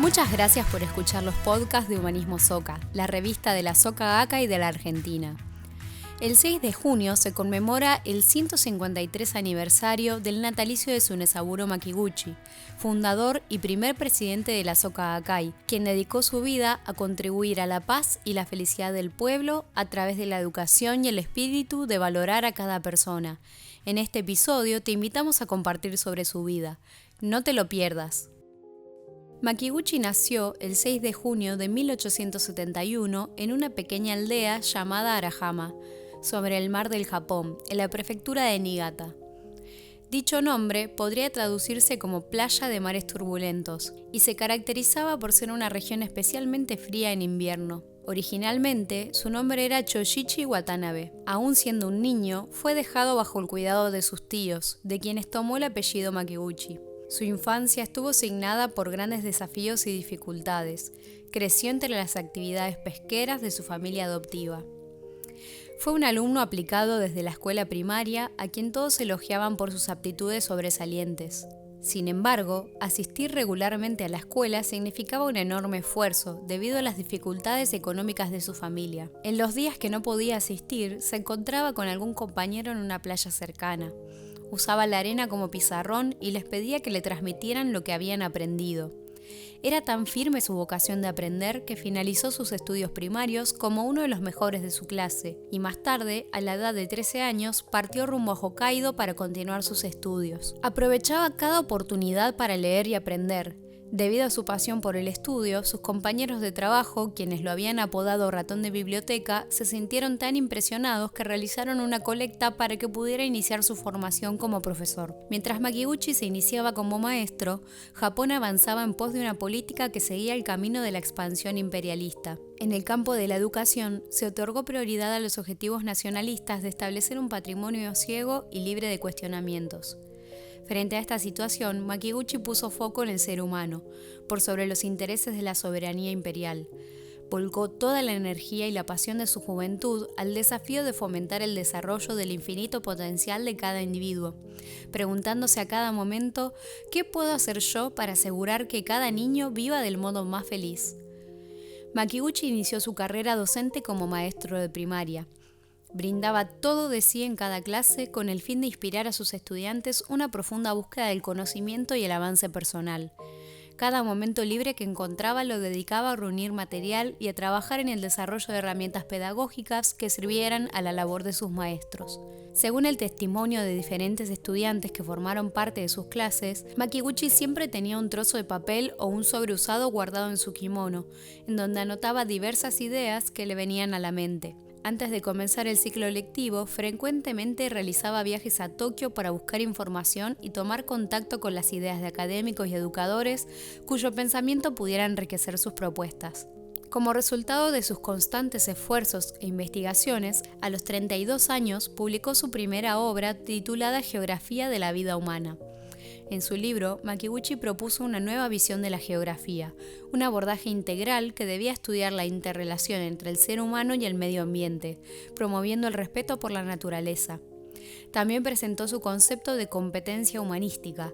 Muchas gracias por escuchar los podcasts de Humanismo Soka, la revista de la Soka Gakkai y de la Argentina. El 6 de junio se conmemora el 153 aniversario del natalicio de Tsunesaburo Makiguchi, fundador y primer presidente de la Soka Gakkai, quien dedicó su vida a contribuir a la paz y la felicidad del pueblo a través de la educación y el espíritu de valorar a cada persona. En este episodio te invitamos a compartir sobre su vida. No te lo pierdas. Makiguchi nació el 6 de junio de 1871 en una pequeña aldea llamada Arahama, sobre el mar del Japón, en la prefectura de Niigata. Dicho nombre podría traducirse como playa de mares turbulentos y se caracterizaba por ser una región especialmente fría en invierno. Originalmente, su nombre era Choshichi Watanabe. Aún siendo un niño, fue dejado bajo el cuidado de sus tíos, de quienes tomó el apellido Makiguchi. Su infancia estuvo signada por grandes desafíos y dificultades. Creció entre las actividades pesqueras de su familia adoptiva. Fue un alumno aplicado desde la escuela primaria, a quien todos elogiaban por sus aptitudes sobresalientes. Sin embargo, asistir regularmente a la escuela significaba un enorme esfuerzo debido a las dificultades económicas de su familia. En los días que no podía asistir, se encontraba con algún compañero en una playa cercana. Usaba la arena como pizarrón y les pedía que le transmitieran lo que habían aprendido. Era tan firme su vocación de aprender que finalizó sus estudios primarios como uno de los mejores de su clase y más tarde, a la edad de 13 años, partió rumbo a Hokkaido para continuar sus estudios. Aprovechaba cada oportunidad para leer y aprender. Debido a su pasión por el estudio, sus compañeros de trabajo, quienes lo habían apodado ratón de biblioteca, se sintieron tan impresionados que realizaron una colecta para que pudiera iniciar su formación como profesor. Mientras Makiguchi se iniciaba como maestro, Japón avanzaba en pos de una política que seguía el camino de la expansión imperialista. En el campo de la educación, se otorgó prioridad a los objetivos nacionalistas de establecer un patrimonio ciego y libre de cuestionamientos. Frente a esta situación, Makiguchi puso foco en el ser humano, por sobre los intereses de la soberanía imperial. Volcó toda la energía y la pasión de su juventud al desafío de fomentar el desarrollo del infinito potencial de cada individuo, preguntándose a cada momento, ¿qué puedo hacer yo para asegurar que cada niño viva del modo más feliz? Makiguchi inició su carrera docente como maestro de primaria. Brindaba todo de sí en cada clase con el fin de inspirar a sus estudiantes una profunda búsqueda del conocimiento y el avance personal. Cada momento libre que encontraba lo dedicaba a reunir material y a trabajar en el desarrollo de herramientas pedagógicas que sirvieran a la labor de sus maestros. Según el testimonio de diferentes estudiantes que formaron parte de sus clases, Makiguchi siempre tenía un trozo de papel o un sobre usado guardado en su kimono, en donde anotaba diversas ideas que le venían a la mente. Antes de comenzar el ciclo lectivo, frecuentemente realizaba viajes a Tokio para buscar información y tomar contacto con las ideas de académicos y educadores cuyo pensamiento pudiera enriquecer sus propuestas. Como resultado de sus constantes esfuerzos e investigaciones, a los 32 años publicó su primera obra titulada Geografía de la vida humana. En su libro, Makiguchi propuso una nueva visión de la geografía, un abordaje integral que debía estudiar la interrelación entre el ser humano y el medio ambiente, promoviendo el respeto por la naturaleza. También presentó su concepto de competencia humanística,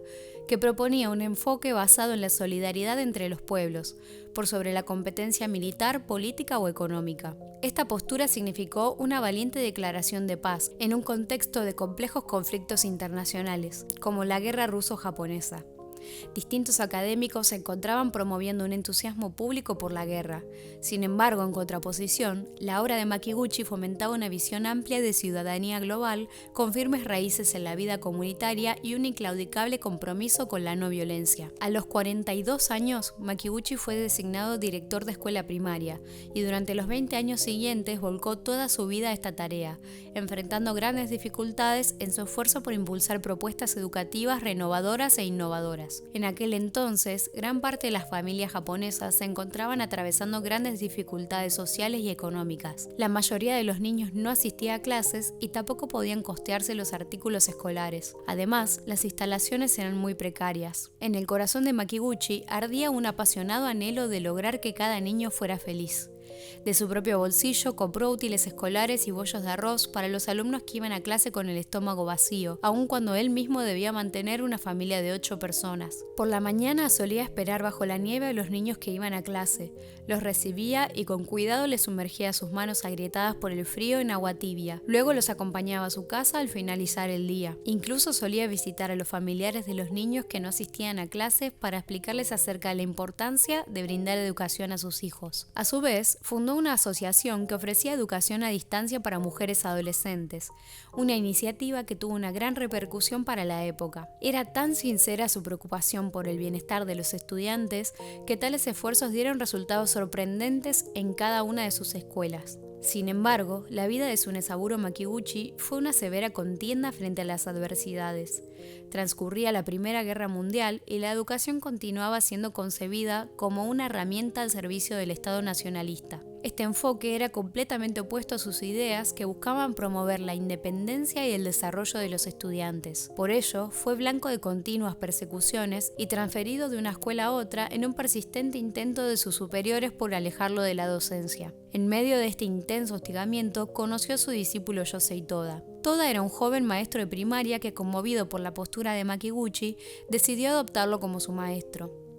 que proponía un enfoque basado en la solidaridad entre los pueblos, por sobre la competencia militar, política o económica. Esta postura significó una valiente declaración de paz en un contexto de complejos conflictos internacionales, como la guerra ruso-japonesa. Distintos académicos se encontraban promoviendo un entusiasmo público por la guerra. Sin embargo, en contraposición, la obra de Makiguchi fomentaba una visión amplia de ciudadanía global con firmes raíces en la vida comunitaria y un inclaudicable compromiso con la no violencia. A los 42 años, Makiguchi fue designado director de escuela primaria y durante los 20 años siguientes volcó toda su vida a esta tarea, enfrentando grandes dificultades en su esfuerzo por impulsar propuestas educativas renovadoras e innovadoras. En aquel entonces, gran parte de las familias japonesas se encontraban atravesando grandes dificultades sociales y económicas. La mayoría de los niños no asistía a clases y tampoco podían costearse los artículos escolares. Además, las instalaciones eran muy precarias. En el corazón de Makiguchi ardía un apasionado anhelo de lograr que cada niño fuera feliz. De su propio bolsillo compró útiles escolares y bollos de arroz para los alumnos que iban a clase con el estómago vacío, aun cuando él mismo debía mantener una familia de 8 personas. Por la mañana solía esperar bajo la nieve a los niños que iban a clase, los recibía y con cuidado les sumergía sus manos agrietadas por el frío en agua tibia. Luego los acompañaba a su casa al finalizar el día. Incluso solía visitar a los familiares de los niños que no asistían a clases para explicarles acerca de la importancia de brindar educación a sus hijos. A su vez, fundó una asociación que ofrecía educación a distancia para mujeres adolescentes, una iniciativa que tuvo una gran repercusión para la época. Era tan sincera su preocupación por el bienestar de los estudiantes que tales esfuerzos dieron resultados sorprendentes en cada una de sus escuelas. Sin embargo, la vida de Tsunesaburo Makiguchi fue una severa contienda frente a las adversidades. Transcurría la Primera Guerra Mundial y la educación continuaba siendo concebida como una herramienta al servicio del Estado nacionalista. Este enfoque era completamente opuesto a sus ideas que buscaban promover la independencia y el desarrollo de los estudiantes. Por ello, fue blanco de continuas persecuciones y transferido de una escuela a otra en un persistente intento de sus superiores por alejarlo de la docencia. En medio de este intenso hostigamiento, conoció a su discípulo Yosei Toda. Toda era un joven maestro de primaria que, conmovido por la postura de Makiguchi, decidió adoptarlo como su maestro.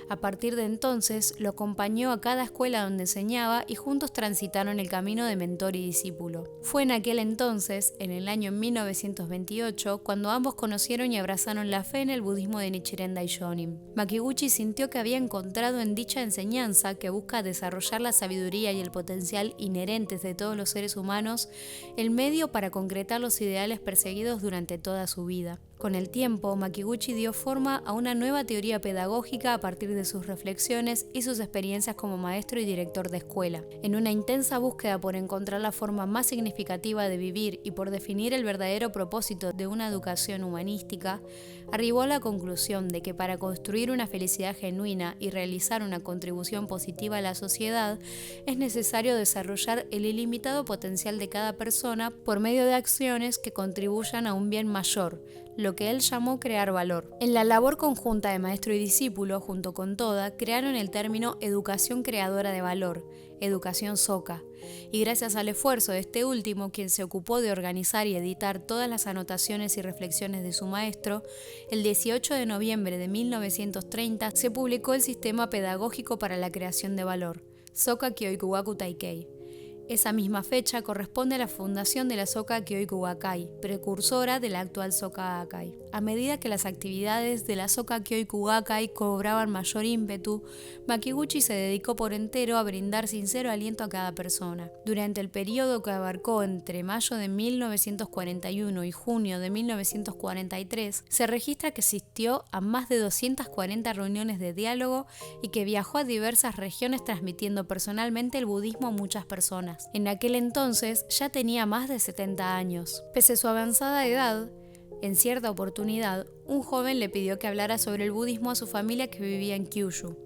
A partir de entonces, lo acompañó a cada escuela donde enseñaba y juntos transitaron el camino de mentor y discípulo. Fue en aquel entonces, en el año 1928, cuando ambos conocieron y abrazaron la fe en el budismo de Nichiren Daishonin. Makiguchi sintió que había encontrado en dicha enseñanza, que busca desarrollar la sabiduría y el potencial inherentes de todos los seres humanos, el medio para concretar los ideales perseguidos durante toda su vida. Con el tiempo, Makiguchi dio forma a una nueva teoría pedagógica a partir de sus reflexiones y sus experiencias como maestro y director de escuela. En una intensa búsqueda por encontrar la forma más significativa de vivir y por definir el verdadero propósito de una educación humanística, arribó a la conclusión de que para construir una felicidad genuina y realizar una contribución positiva a la sociedad, es necesario desarrollar el ilimitado potencial de cada persona por medio de acciones que contribuyan a un bien mayor, lo que él llamó crear valor. En la labor conjunta de maestro y discípulo, junto con Toda, crearon el término educación creadora de valor, educación Soka, y gracias al esfuerzo de este último, quien se ocupó de organizar y editar todas las anotaciones y reflexiones de su maestro, el 18 de noviembre de 1930 se publicó el Sistema Pedagógico para la Creación de Valor, Soka Kyoikugaku Taikei. Esa misma fecha corresponde a la fundación de la Soka Kyoiku Gakkai, precursora de la actual Soka Gakkai. A medida que las actividades de la Soka Kyoiku Gakkai cobraban mayor ímpetu, Makiguchi se dedicó por entero a brindar sincero aliento a cada persona. Durante el periodo que abarcó entre mayo de 1941 y junio de 1943, se registra que asistió a más de 240 reuniones de diálogo y que viajó a diversas regiones transmitiendo personalmente el budismo a muchas personas. En aquel entonces ya tenía más de 70 años. Pese a su avanzada edad, en cierta oportunidad, un joven le pidió que hablara sobre el budismo a su familia que vivía en Kyushu.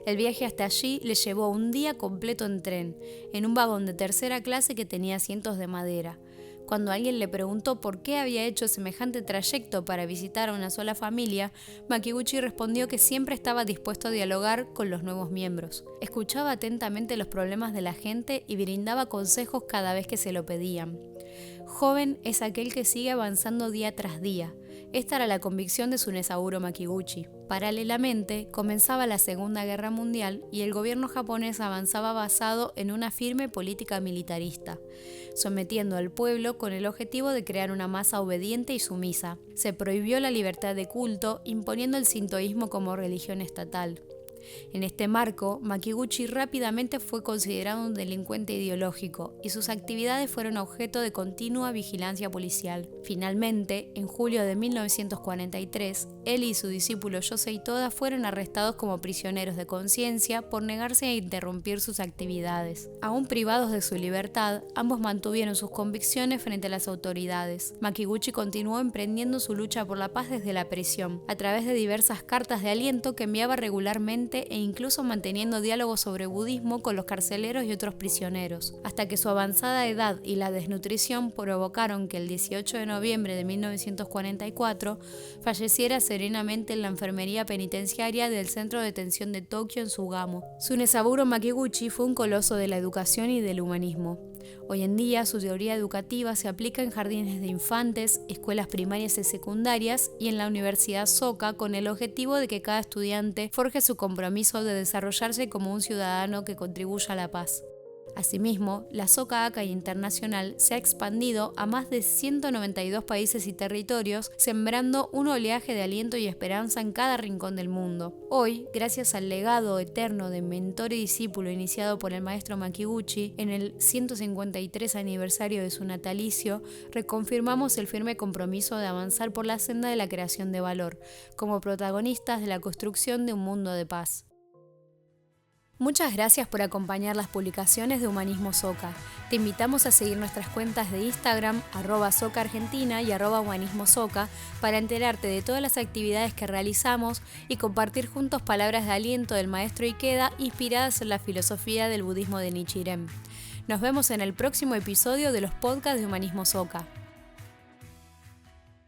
El viaje hasta allí le llevó un día completo en tren, en un vagón de tercera clase que tenía asientos de madera. Cuando alguien le preguntó por qué había hecho semejante trayecto para visitar a una sola familia, Makiguchi respondió que siempre estaba dispuesto a dialogar con los nuevos miembros. Escuchaba atentamente los problemas de la gente y brindaba consejos cada vez que se lo pedían. Joven es aquel que sigue avanzando día tras día. Esta era la convicción de Tsunesaburo Makiguchi. Paralelamente, comenzaba la Segunda Guerra Mundial y el gobierno japonés avanzaba basado en una firme política militarista, sometiendo al pueblo con el objetivo de crear una masa obediente y sumisa. Se prohibió la libertad de culto, imponiendo el sintoísmo como religión estatal. En este marco, Makiguchi rápidamente fue considerado un delincuente ideológico y sus actividades fueron objeto de continua vigilancia policial. Finalmente, en julio de 1943, él y su discípulo Yosei Toda fueron arrestados como prisioneros de conciencia por negarse a interrumpir sus actividades. Aún privados de su libertad, ambos mantuvieron sus convicciones frente a las autoridades. Makiguchi continuó emprendiendo su lucha por la paz desde la prisión, a través de diversas cartas de aliento que enviaba regularmente muerte e incluso manteniendo diálogos sobre budismo con los carceleros y otros prisioneros, hasta que su avanzada edad y la desnutrición provocaron que el 18 de noviembre de 1944 falleciera serenamente en la enfermería penitenciaria del centro de detención de Tokio en Sugamo. Tsunesaburo Makiguchi fue un coloso de la educación y del humanismo. Hoy en día su teoría educativa se aplica en jardines de infantes, escuelas primarias y secundarias y en la Universidad Soka con el objetivo de que cada estudiante forje su compromiso de desarrollarse como un ciudadano que contribuya a la paz. Asimismo, la Soka Gakkai Internacional se ha expandido a más de 192 países y territorios, sembrando un oleaje de aliento y esperanza en cada rincón del mundo. Hoy, gracias al legado eterno de mentor y discípulo iniciado por el maestro Makiguchi en el 153 aniversario de su natalicio, reconfirmamos el firme compromiso de avanzar por la senda de la creación de valor, como protagonistas de la construcción de un mundo de paz. Muchas gracias por acompañar las publicaciones de Humanismo Soka. Te invitamos a seguir nuestras cuentas de Instagram, @SokaArgentina y @HumanismoSoka, para enterarte de todas las actividades que realizamos y compartir juntos palabras de aliento del maestro Ikeda inspiradas en la filosofía del budismo de Nichiren. Nos vemos en el próximo episodio de los podcasts de Humanismo Soka.